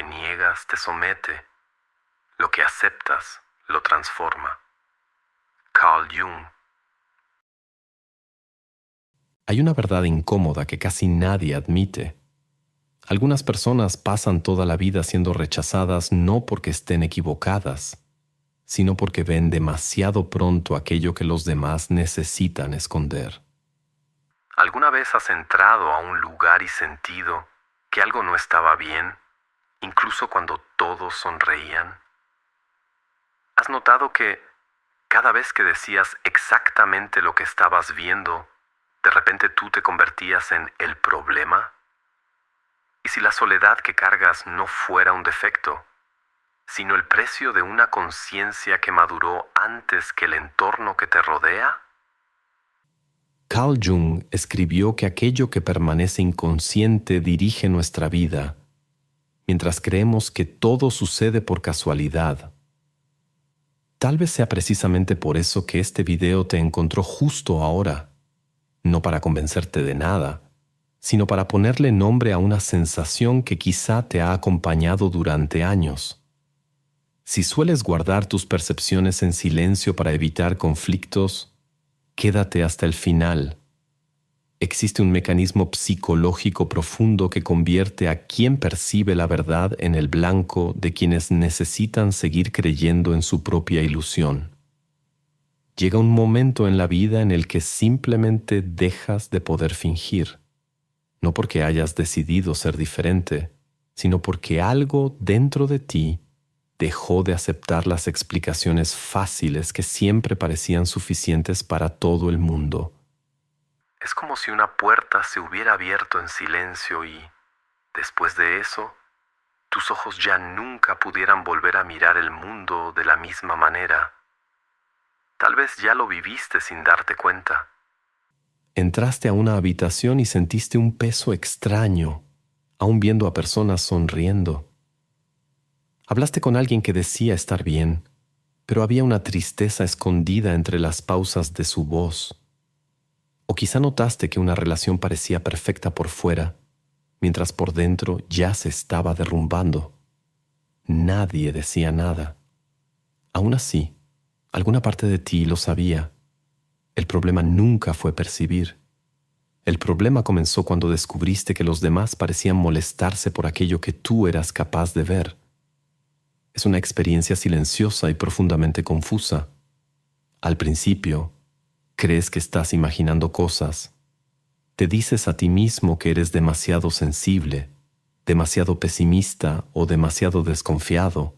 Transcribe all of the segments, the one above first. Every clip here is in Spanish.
niegas te somete, lo que aceptas lo transforma. Carl Jung. Hay una verdad incómoda que casi nadie admite. Algunas personas pasan toda la vida siendo rechazadas no porque estén equivocadas, sino porque ven demasiado pronto aquello que los demás necesitan esconder. ¿Alguna vez has entrado a un lugar y sentido que algo no estaba bien, incluso cuando todos sonreían? ¿Has notado que cada vez que decías exactamente lo que estabas viendo, de repente tú te convertías en el problema? ¿Y si la soledad que cargas no fuera un defecto, sino el precio de una conciencia que maduró antes que el entorno que te rodea? Carl Jung escribió que aquello que permanece inconsciente dirige nuestra vida, mientras creemos que todo sucede por casualidad. Tal vez sea precisamente por eso que este video te encontró justo ahora, no para convencerte de nada, sino para ponerle nombre a una sensación que quizá te ha acompañado durante años. Si sueles guardar tus percepciones en silencio para evitar conflictos, quédate hasta el final. Existe un mecanismo psicológico profundo que convierte a quien percibe la verdad en el blanco de quienes necesitan seguir creyendo en su propia ilusión. Llega un momento en la vida en el que simplemente dejas de poder fingir, no porque hayas decidido ser diferente, sino porque algo dentro de ti dejó de aceptar las explicaciones fáciles que siempre parecían suficientes para todo el mundo. Es como si una puerta se hubiera abierto en silencio y, después de eso, tus ojos ya nunca pudieran volver a mirar el mundo de la misma manera. Tal vez ya lo viviste sin darte cuenta. Entraste a una habitación y sentiste un peso extraño, aún viendo a personas sonriendo. Hablaste con alguien que decía estar bien, pero había una tristeza escondida entre las pausas de su voz. O quizá notaste que una relación parecía perfecta por fuera, mientras por dentro ya se estaba derrumbando. Nadie decía nada. Aún así, alguna parte de ti lo sabía. El problema nunca fue percibir. El problema comenzó cuando descubriste que los demás parecían molestarse por aquello que tú eras capaz de ver. Es una experiencia silenciosa y profundamente confusa. Al principio, crees que estás imaginando cosas. Te dices a ti mismo que eres demasiado sensible, demasiado pesimista o demasiado desconfiado.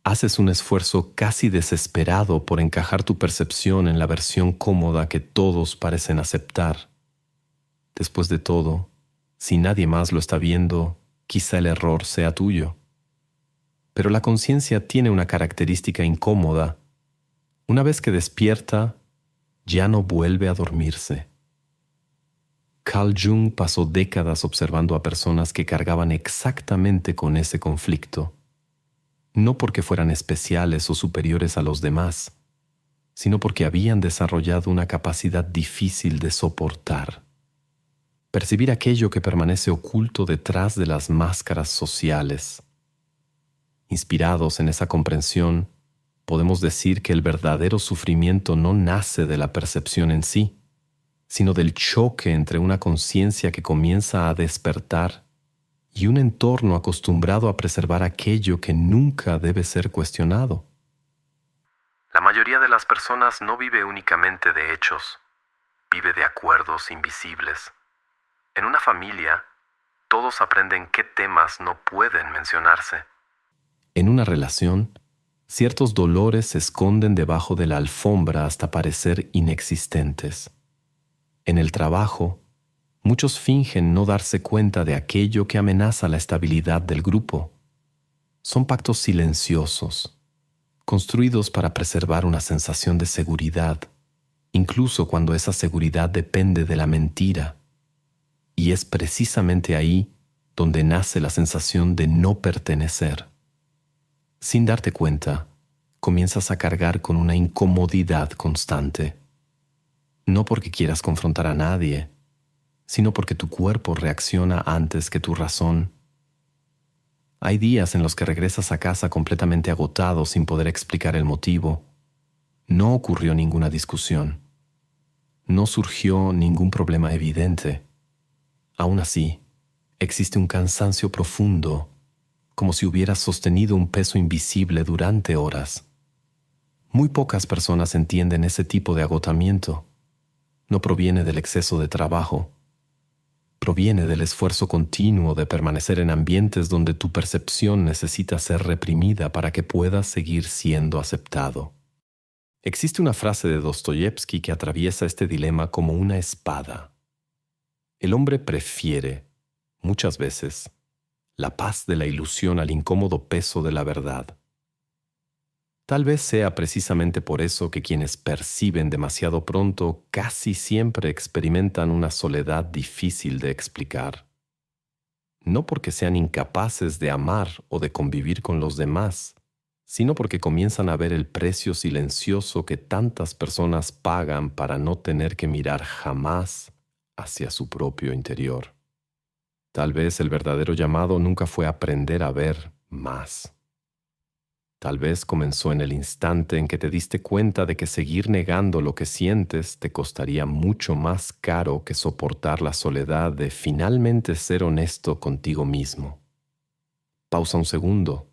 Haces un esfuerzo casi desesperado por encajar tu percepción en la versión cómoda que todos parecen aceptar. Después de todo, si nadie más lo está viendo, quizá el error sea tuyo. Pero la conciencia tiene una característica incómoda. Una vez que despierta, ya no vuelve a dormirse. Carl Jung pasó décadas observando a personas que cargaban exactamente con ese conflicto, no porque fueran especiales o superiores a los demás, sino porque habían desarrollado una capacidad difícil de soportar. Percibir aquello que permanece oculto detrás de las máscaras sociales. Inspirados en esa comprensión, podemos decir que el verdadero sufrimiento no nace de la percepción en sí, sino del choque entre una conciencia que comienza a despertar y un entorno acostumbrado a preservar aquello que nunca debe ser cuestionado. La mayoría de las personas no vive únicamente de hechos, vive de acuerdos invisibles. En una familia, todos aprenden qué temas no pueden mencionarse. En una relación, ciertos dolores se esconden debajo de la alfombra hasta parecer inexistentes. En el trabajo, muchos fingen no darse cuenta de aquello que amenaza la estabilidad del grupo. Son pactos silenciosos, construidos para preservar una sensación de seguridad, incluso cuando esa seguridad depende de la mentira. Y es precisamente ahí donde nace la sensación de no pertenecer. Sin darte cuenta, comienzas a cargar con una incomodidad constante. No porque quieras confrontar a nadie, sino porque tu cuerpo reacciona antes que tu razón. Hay días en los que regresas a casa completamente agotado sin poder explicar el motivo. No ocurrió ninguna discusión. No surgió ningún problema evidente. Aún así, existe un cansancio profundo, como si hubieras sostenido un peso invisible durante horas. Muy pocas personas entienden ese tipo de agotamiento. No proviene del exceso de trabajo. Proviene del esfuerzo continuo de permanecer en ambientes donde tu percepción necesita ser reprimida para que puedas seguir siendo aceptado. Existe una frase de Dostoyevsky que atraviesa este dilema como una espada. El hombre prefiere, muchas veces, la paz de la ilusión al incómodo peso de la verdad. Tal vez sea precisamente por eso que quienes perciben demasiado pronto casi siempre experimentan una soledad difícil de explicar. No porque sean incapaces de amar o de convivir con los demás, sino porque comienzan a ver el precio silencioso que tantas personas pagan para no tener que mirar jamás hacia su propio interior. Tal vez el verdadero llamado nunca fue aprender a ver más. Tal vez comenzó en el instante en que te diste cuenta de que seguir negando lo que sientes te costaría mucho más caro que soportar la soledad de finalmente ser honesto contigo mismo. Pausa un segundo,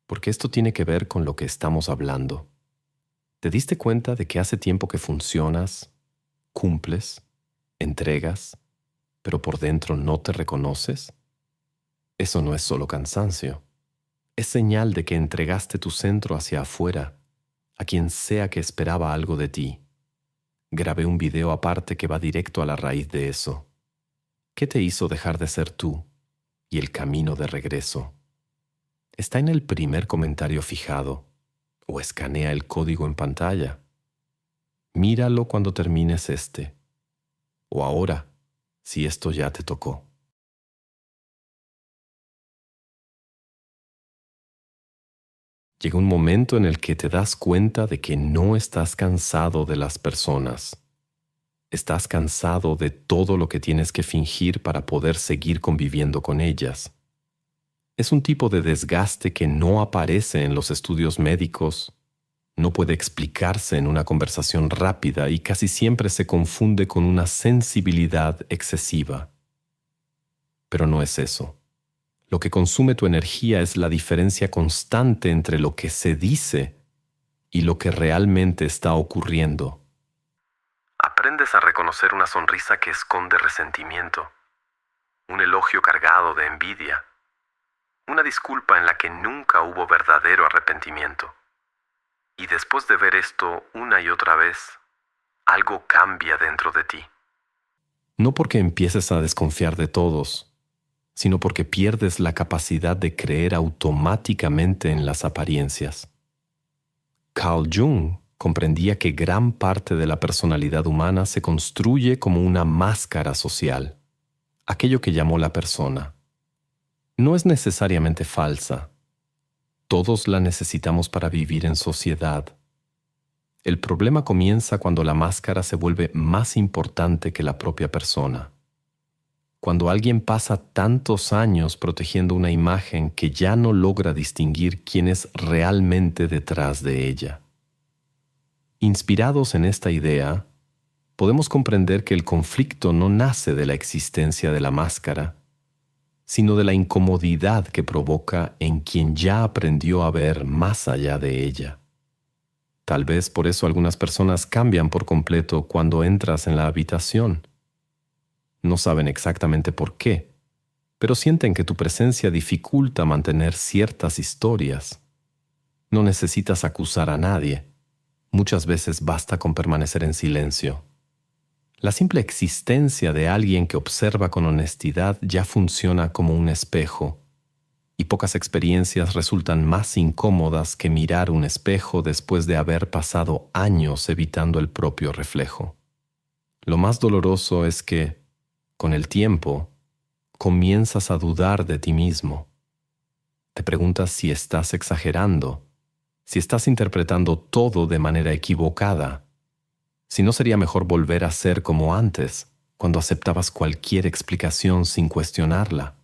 porque esto tiene que ver con lo que estamos hablando. ¿Te diste cuenta de que hace tiempo que funcionas, cumples, entregas, pero por dentro no te reconoces? Eso no es solo cansancio. Es señal de que entregaste tu centro hacia afuera, a quien sea que esperaba algo de ti. Grabé un video aparte que va directo a la raíz de eso. ¿Qué te hizo dejar de ser tú y el camino de regreso? Está en el primer comentario fijado o escanea el código en pantalla. Míralo cuando termines este, o ahora, si esto ya te tocó. Llega un momento en el que te das cuenta de que no estás cansado de las personas. Estás cansado de todo lo que tienes que fingir para poder seguir conviviendo con ellas. Es un tipo de desgaste que no aparece en los estudios médicos, no puede explicarse en una conversación rápida y casi siempre se confunde con una sensibilidad excesiva. Pero no es eso. Lo que consume tu energía es la diferencia constante entre lo que se dice y lo que realmente está ocurriendo. Aprendes a reconocer una sonrisa que esconde resentimiento, un elogio cargado de envidia, una disculpa en la que nunca hubo verdadero arrepentimiento. Y después de ver esto una y otra vez, algo cambia dentro de ti. No porque empieces a desconfiar de todos, sino porque pierdes la capacidad de creer automáticamente en las apariencias. Carl Jung comprendía que gran parte de la personalidad humana se construye como una máscara social, aquello que llamó la persona. No es necesariamente falsa. Todos la necesitamos para vivir en sociedad. El problema comienza cuando la máscara se vuelve más importante que la propia persona. Cuando alguien pasa tantos años protegiendo una imagen que ya no logra distinguir quién es realmente detrás de ella. Inspirados en esta idea, podemos comprender que el conflicto no nace de la existencia de la máscara, sino de la incomodidad que provoca en quien ya aprendió a ver más allá de ella. Tal vez por eso algunas personas cambian por completo cuando entras en la habitación. No saben exactamente por qué, pero sienten que tu presencia dificulta mantener ciertas historias. No necesitas acusar a nadie. Muchas veces basta con permanecer en silencio. La simple existencia de alguien que observa con honestidad ya funciona como un espejo, y pocas experiencias resultan más incómodas que mirar un espejo después de haber pasado años evitando el propio reflejo. Lo más doloroso es que, con el tiempo, comienzas a dudar de ti mismo. Te preguntas si estás exagerando, si estás interpretando todo de manera equivocada, si no sería mejor volver a ser como antes, cuando aceptabas cualquier explicación sin cuestionarla.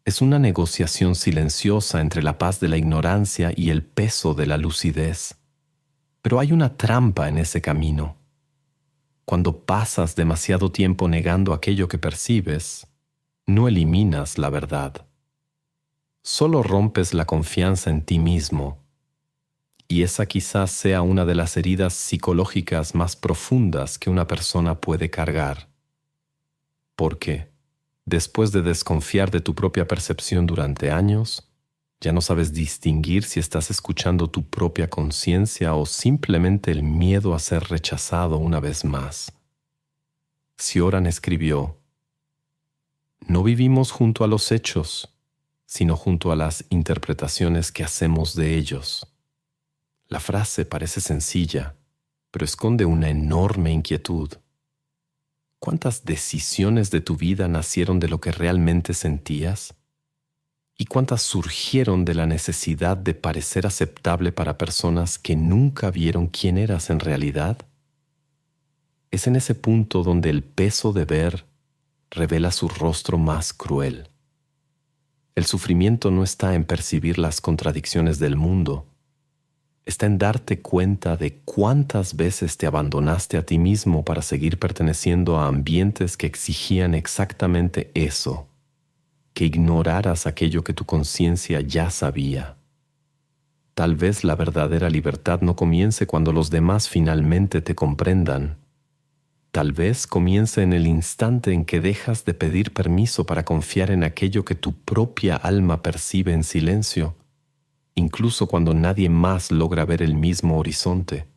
Es una negociación silenciosa entre la paz de la ignorancia y el peso de la lucidez. Pero hay una trampa en ese camino. Cuando pasas demasiado tiempo negando aquello que percibes, no eliminas la verdad. Solo rompes la confianza en ti mismo. Y esa quizás sea una de las heridas psicológicas más profundas que una persona puede cargar. Porque, después de desconfiar de tu propia percepción durante años, ya no sabes distinguir si estás escuchando tu propia conciencia o simplemente el miedo a ser rechazado una vez más. Cioran escribió: no vivimos junto a los hechos, sino junto a las interpretaciones que hacemos de ellos. La frase parece sencilla, pero esconde una enorme inquietud. ¿Cuántas decisiones de tu vida nacieron de lo que realmente sentías? ¿Y cuántas surgieron de la necesidad de parecer aceptable para personas que nunca vieron quién eras en realidad? Es en ese punto donde el peso de ver revela su rostro más cruel. El sufrimiento no está en percibir las contradicciones del mundo, está en darte cuenta de cuántas veces te abandonaste a ti mismo para seguir perteneciendo a ambientes que exigían exactamente eso, que ignoraras aquello que tu conciencia ya sabía. Tal vez la verdadera libertad no comience cuando los demás finalmente te comprendan. Tal vez comience en el instante en que dejas de pedir permiso para confiar en aquello que tu propia alma percibe en silencio, incluso cuando nadie más logra ver el mismo horizonte.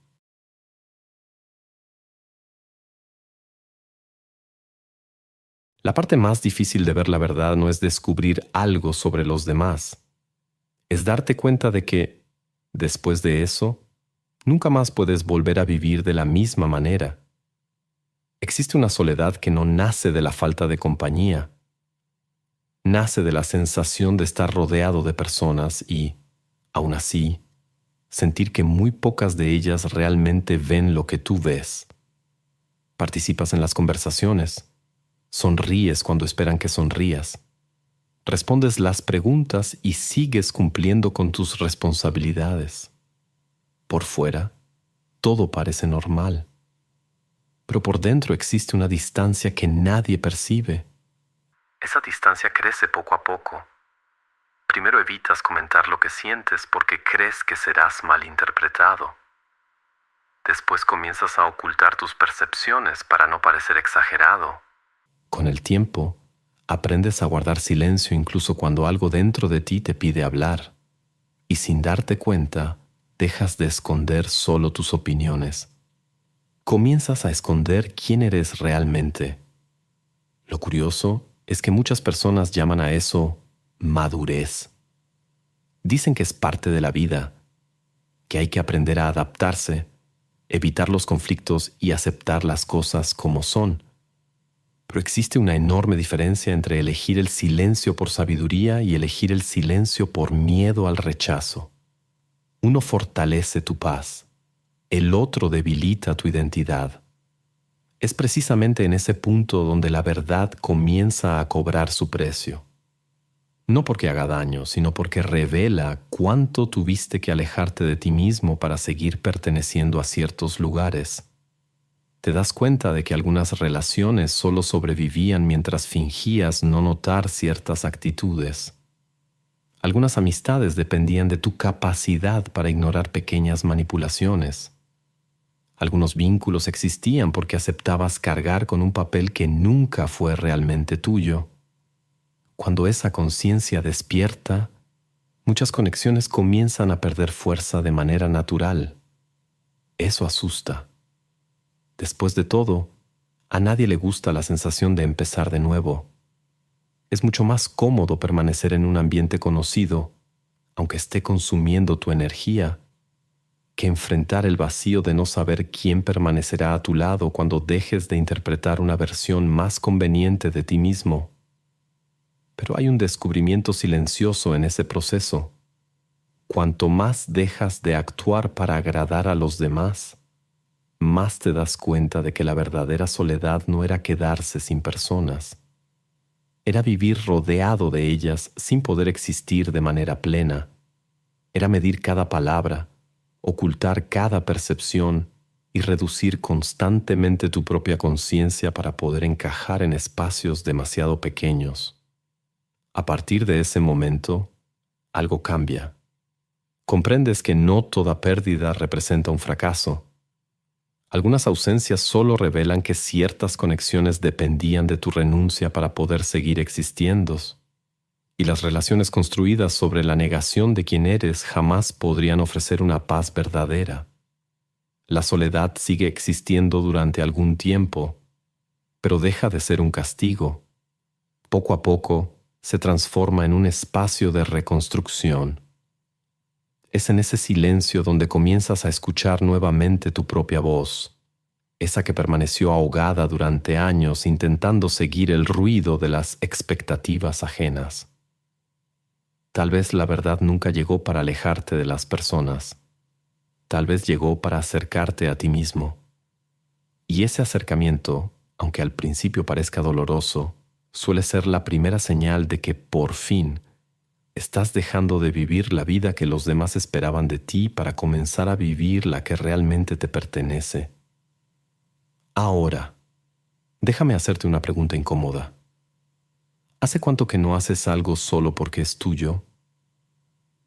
La parte más difícil de ver la verdad no es descubrir algo sobre los demás. Es darte cuenta de que, después de eso, nunca más puedes volver a vivir de la misma manera. Existe una soledad que no nace de la falta de compañía. Nace de la sensación de estar rodeado de personas y, aún así, sentir que muy pocas de ellas realmente ven lo que tú ves. Participas en las conversaciones. Sonríes cuando esperan que sonrías. Respondes las preguntas y sigues cumpliendo con tus responsabilidades. Por fuera, todo parece normal. Pero por dentro existe una distancia que nadie percibe. Esa distancia crece poco a poco. Primero evitas comentar lo que sientes porque crees que serás malinterpretado. Después comienzas a ocultar tus percepciones para no parecer exagerado. Con el tiempo, aprendes a guardar silencio incluso cuando algo dentro de ti te pide hablar. Y sin darte cuenta, dejas de esconder solo tus opiniones. Comienzas a esconder quién eres realmente. Lo curioso es que muchas personas llaman a eso madurez. Dicen que es parte de la vida, que hay que aprender a adaptarse, evitar los conflictos y aceptar las cosas como son. Pero existe una enorme diferencia entre elegir el silencio por sabiduría y elegir el silencio por miedo al rechazo. Uno fortalece tu paz. El otro debilita tu identidad. Es precisamente en ese punto donde la verdad comienza a cobrar su precio. No porque haga daño, sino porque revela cuánto tuviste que alejarte de ti mismo para seguir perteneciendo a ciertos lugares. Te das cuenta de que algunas relaciones solo sobrevivían mientras fingías no notar ciertas actitudes. Algunas amistades dependían de tu capacidad para ignorar pequeñas manipulaciones. Algunos vínculos existían porque aceptabas cargar con un papel que nunca fue realmente tuyo. Cuando esa conciencia despierta, muchas conexiones comienzan a perder fuerza de manera natural. Eso asusta. Después de todo, a nadie le gusta la sensación de empezar de nuevo. Es mucho más cómodo permanecer en un ambiente conocido, aunque esté consumiendo tu energía, que enfrentar el vacío de no saber quién permanecerá a tu lado cuando dejes de interpretar una versión más conveniente de ti mismo. Pero hay un descubrimiento silencioso en ese proceso. Cuanto más dejas de actuar para agradar a los demás, más te das cuenta de que la verdadera soledad no era quedarse sin personas. era vivir rodeado de ellas sin poder existir de manera plena. Era medir cada palabra, ocultar cada percepción y reducir constantemente tu propia conciencia para poder encajar en espacios demasiado pequeños. A partir de ese momento, algo cambia. Comprendes que no toda pérdida representa un fracaso. Algunas ausencias solo revelan que ciertas conexiones dependían de tu renuncia para poder seguir existiendo, y las relaciones construidas sobre la negación de quién eres jamás podrían ofrecer una paz verdadera. La soledad sigue existiendo durante algún tiempo, pero deja de ser un castigo. Poco a poco se transforma en un espacio de reconstrucción. Es en ese silencio donde comienzas a escuchar nuevamente tu propia voz, esa que permaneció ahogada durante años intentando seguir el ruido de las expectativas ajenas. Tal vez la verdad nunca llegó para alejarte de las personas. Tal vez llegó para acercarte a ti mismo. Y ese acercamiento, aunque al principio parezca doloroso, suele ser la primera señal de que por fin estás dejando de vivir la vida que los demás esperaban de ti para comenzar a vivir la que realmente te pertenece. Ahora, déjame hacerte una pregunta incómoda. ¿Hace cuánto que no haces algo solo porque es tuyo?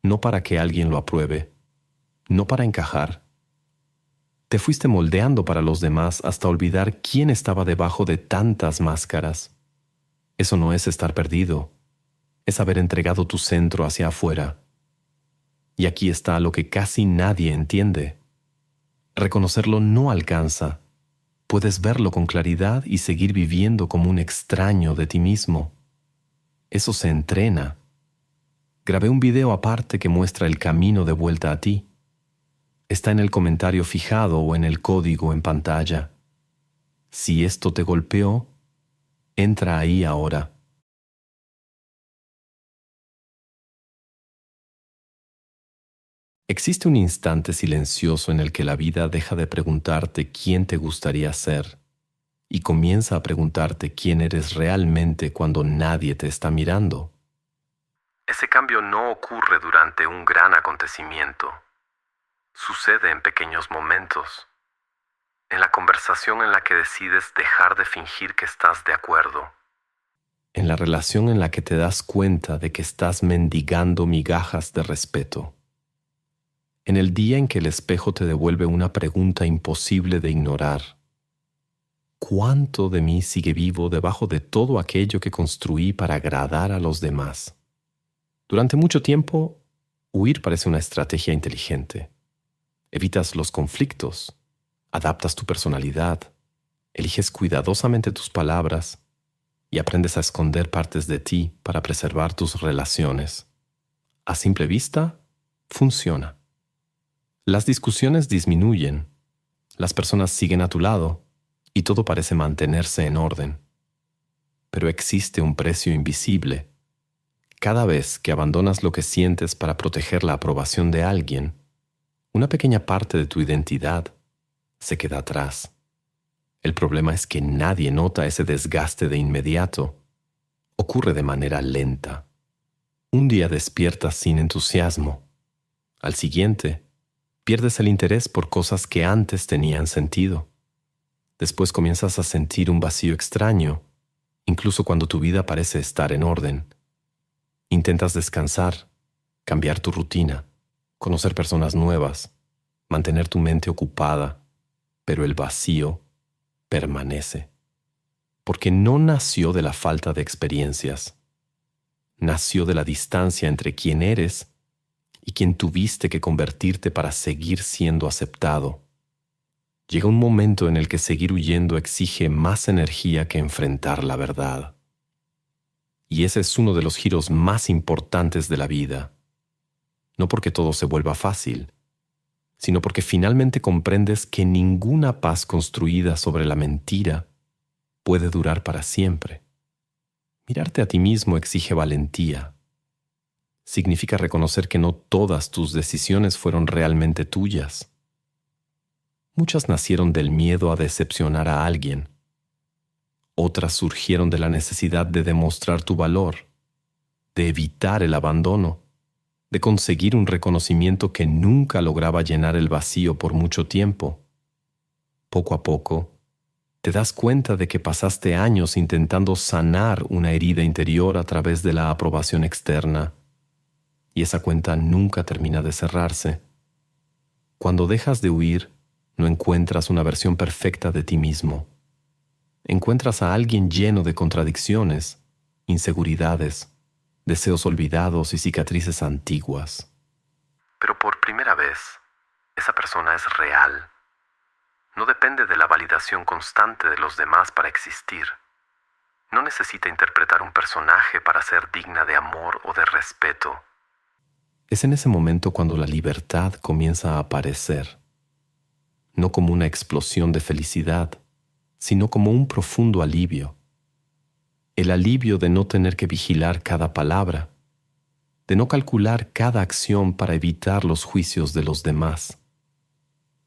No para que alguien lo apruebe, no para encajar. Te fuiste moldeando para los demás hasta olvidar quién estaba debajo de tantas máscaras. Eso no es estar perdido. Es haber entregado tu centro hacia afuera. Y aquí está lo que casi nadie entiende. Reconocerlo no alcanza. Puedes verlo con claridad y seguir viviendo como un extraño de ti mismo. Eso se entrena. Grabé un video aparte que muestra el camino de vuelta a ti. Está en el comentario fijado o en el código en pantalla. Si esto te golpeó, entra ahí ahora. Existe un instante silencioso en el que la vida deja de preguntarte quién te gustaría ser y comienza a preguntarte quién eres realmente cuando nadie te está mirando. Ese cambio no ocurre durante un gran acontecimiento. Sucede en pequeños momentos. En la conversación en la que decides dejar de fingir que estás de acuerdo. En la relación en la que te das cuenta de que estás mendigando migajas de respeto. En el día en que el espejo te devuelve una pregunta imposible de ignorar. ¿Cuánto de mí sigue vivo debajo de todo aquello que construí para agradar a los demás? Durante mucho tiempo, huir parece una estrategia inteligente. Evitas los conflictos, adaptas tu personalidad, eliges cuidadosamente tus palabras y aprendes a esconder partes de ti para preservar tus relaciones. A simple vista, funciona. Las discusiones disminuyen, las personas siguen a tu lado y todo parece mantenerse en orden. Pero existe un precio invisible. Cada vez que abandonas lo que sientes para proteger la aprobación de alguien, una pequeña parte de tu identidad se queda atrás. El problema es que nadie nota ese desgaste de inmediato. Ocurre de manera lenta. Un día despiertas sin entusiasmo. Al siguiente, pierdes el interés por cosas que antes tenían sentido. Después comienzas a sentir un vacío extraño, incluso cuando tu vida parece estar en orden. Intentas descansar, cambiar tu rutina, conocer personas nuevas, mantener tu mente ocupada, pero el vacío permanece. Porque no nació de la falta de experiencias. Nació de la distancia entre quién eres y quien tuviste que convertirte para seguir siendo aceptado. Llega un momento en el que seguir huyendo exige más energía que enfrentar la verdad. Y ese es uno de los giros más importantes de la vida. No porque todo se vuelva fácil, sino porque finalmente comprendes que ninguna paz construida sobre la mentira puede durar para siempre. Mirarte a ti mismo exige valentía. Significa reconocer que no todas tus decisiones fueron realmente tuyas. Muchas nacieron del miedo a decepcionar a alguien. Otras surgieron de la necesidad de demostrar tu valor, de evitar el abandono, de conseguir un reconocimiento que nunca lograba llenar el vacío por mucho tiempo. Poco a poco, te das cuenta de que pasaste años intentando sanar una herida interior a través de la aprobación externa, y esa cuenta nunca termina de cerrarse. Cuando dejas de huir, no encuentras una versión perfecta de ti mismo. Encuentras a alguien lleno de contradicciones, inseguridades, deseos olvidados y cicatrices antiguas. Pero por primera vez, esa persona es real. No depende de la validación constante de los demás para existir. No necesita interpretar un personaje para ser digna de amor o de respeto. Es en ese momento cuando la libertad comienza a aparecer, no como una explosión de felicidad, sino como un profundo alivio. El alivio de no tener que vigilar cada palabra, de no calcular cada acción para evitar los juicios de los demás,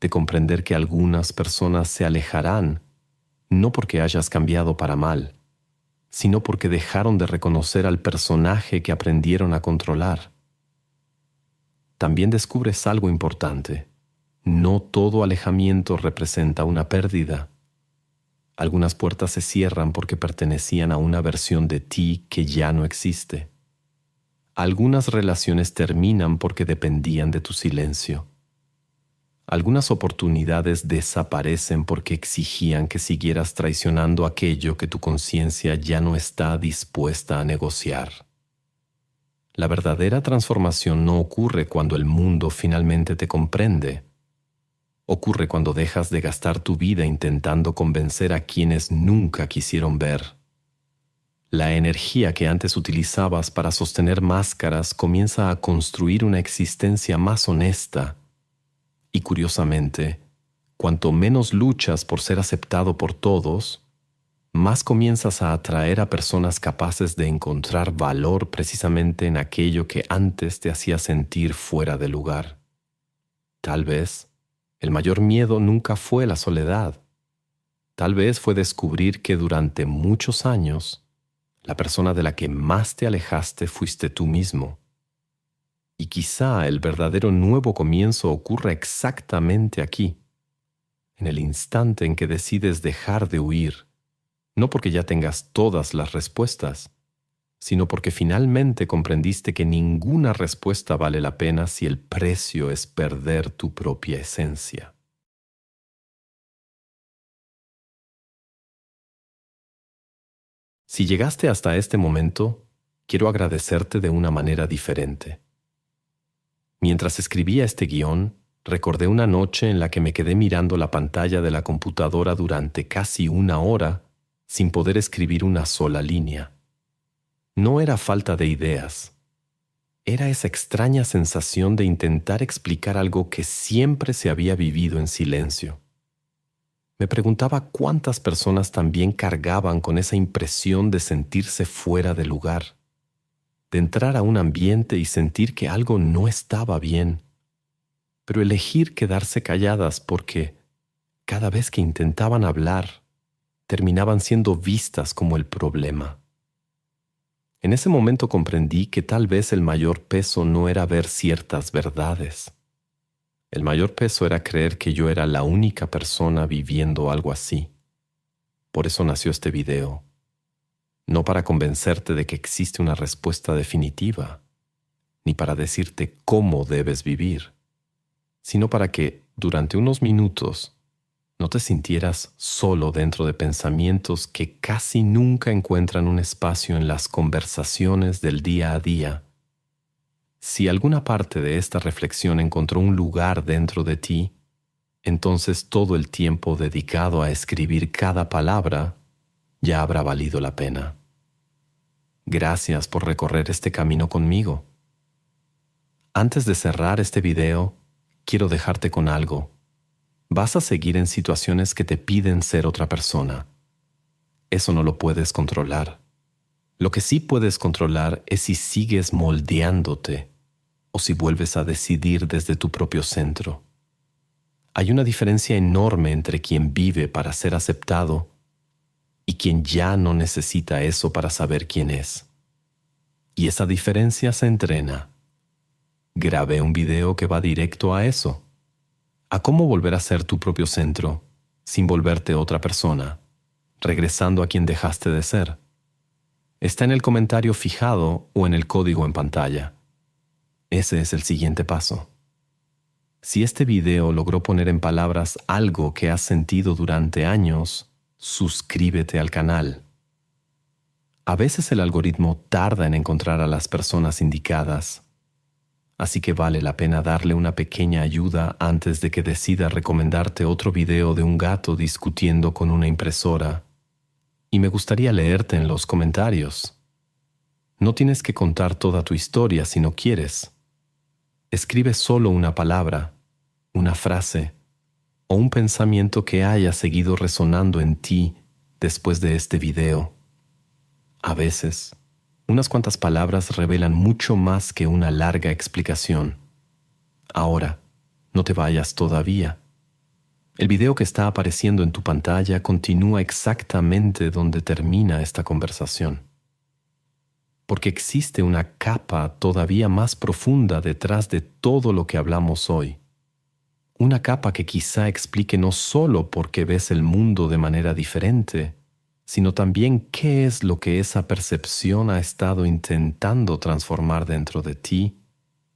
de comprender que algunas personas se alejarán, no porque hayas cambiado para mal, sino porque dejaron de reconocer al personaje que aprendieron a controlar. También descubres algo importante. No todo alejamiento representa una pérdida. Algunas puertas se cierran porque pertenecían a una versión de ti que ya no existe. Algunas relaciones terminan porque dependían de tu silencio. Algunas oportunidades desaparecen porque exigían que siguieras traicionando aquello que tu conciencia ya no está dispuesta a negociar. La verdadera transformación no ocurre cuando el mundo finalmente te comprende. Ocurre cuando dejas de gastar tu vida intentando convencer a quienes nunca quisieron ver. La energía que antes utilizabas para sostener máscaras comienza a construir una existencia más honesta. Y curiosamente, cuanto menos luchas por ser aceptado por todos, más comienzas a atraer a personas capaces de encontrar valor precisamente en aquello que antes te hacía sentir fuera de lugar. Tal vez el mayor miedo nunca fue la soledad. Tal vez fue descubrir que durante muchos años, la persona de la que más te alejaste fuiste tú mismo. Y quizá el verdadero nuevo comienzo ocurra exactamente aquí, en el instante en que decides dejar de huir, no porque ya tengas todas las respuestas, sino porque finalmente comprendiste que ninguna respuesta vale la pena si el precio es perder tu propia esencia. Si llegaste hasta este momento, quiero agradecerte de una manera diferente. Mientras escribía este guión, recordé una noche en la que me quedé mirando la pantalla de la computadora durante casi una hora sin poder escribir una sola línea. No era falta de ideas. Era esa extraña sensación de intentar explicar algo que siempre se había vivido en silencio. Me preguntaba cuántas personas también cargaban con esa impresión de sentirse fuera de lugar, de entrar a un ambiente y sentir que algo no estaba bien, pero elegir quedarse calladas porque cada vez que intentaban hablar, terminaban siendo vistas como el problema. En ese momento comprendí que tal vez el mayor peso no era ver ciertas verdades. El mayor peso era creer que yo era la única persona viviendo algo así. Por eso nació este video. No para convencerte de que existe una respuesta definitiva, ni para decirte cómo debes vivir, sino para que, durante unos minutos, no te sintieras solo dentro de pensamientos que casi nunca encuentran un espacio en las conversaciones del día a día. Si alguna parte de esta reflexión encontró un lugar dentro de ti, entonces todo el tiempo dedicado a escribir cada palabra ya habrá valido la pena. Gracias por recorrer este camino conmigo. Antes de cerrar este video, quiero dejarte con algo. Vas a seguir en situaciones que te piden ser otra persona. Eso no lo puedes controlar. Lo que sí puedes controlar es si sigues moldeándote o si vuelves a decidir desde tu propio centro. Hay una diferencia enorme entre quien vive para ser aceptado y quien ya no necesita eso para saber quién es. Y esa diferencia se entrena. Grabé un video que va directo a eso, a cómo volver a ser tu propio centro, sin volverte otra persona, regresando a quien dejaste de ser. Está en el comentario fijado o en el código en pantalla. Ese es el siguiente paso. Si este video logró poner en palabras algo que has sentido durante años, suscríbete al canal. A veces el algoritmo tarda en encontrar a las personas indicadas, así que vale la pena darle una pequeña ayuda antes de que decida recomendarte otro video de un gato discutiendo con una impresora. Y me gustaría leerte en los comentarios. No tienes que contar toda tu historia si no quieres. Escribe solo una palabra, una frase o un pensamiento que haya seguido resonando en ti después de este video. A veces, unas cuantas palabras revelan mucho más que una larga explicación. Ahora, no te vayas todavía. El video que está apareciendo en tu pantalla continúa exactamente donde termina esta conversación. Porque existe una capa todavía más profunda detrás de todo lo que hablamos hoy. Una capa que quizá explique no solo por qué ves el mundo de manera diferente, sino también qué es lo que esa percepción ha estado intentando transformar dentro de ti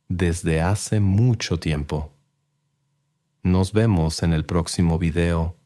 desde hace mucho tiempo. Nos vemos en el próximo video.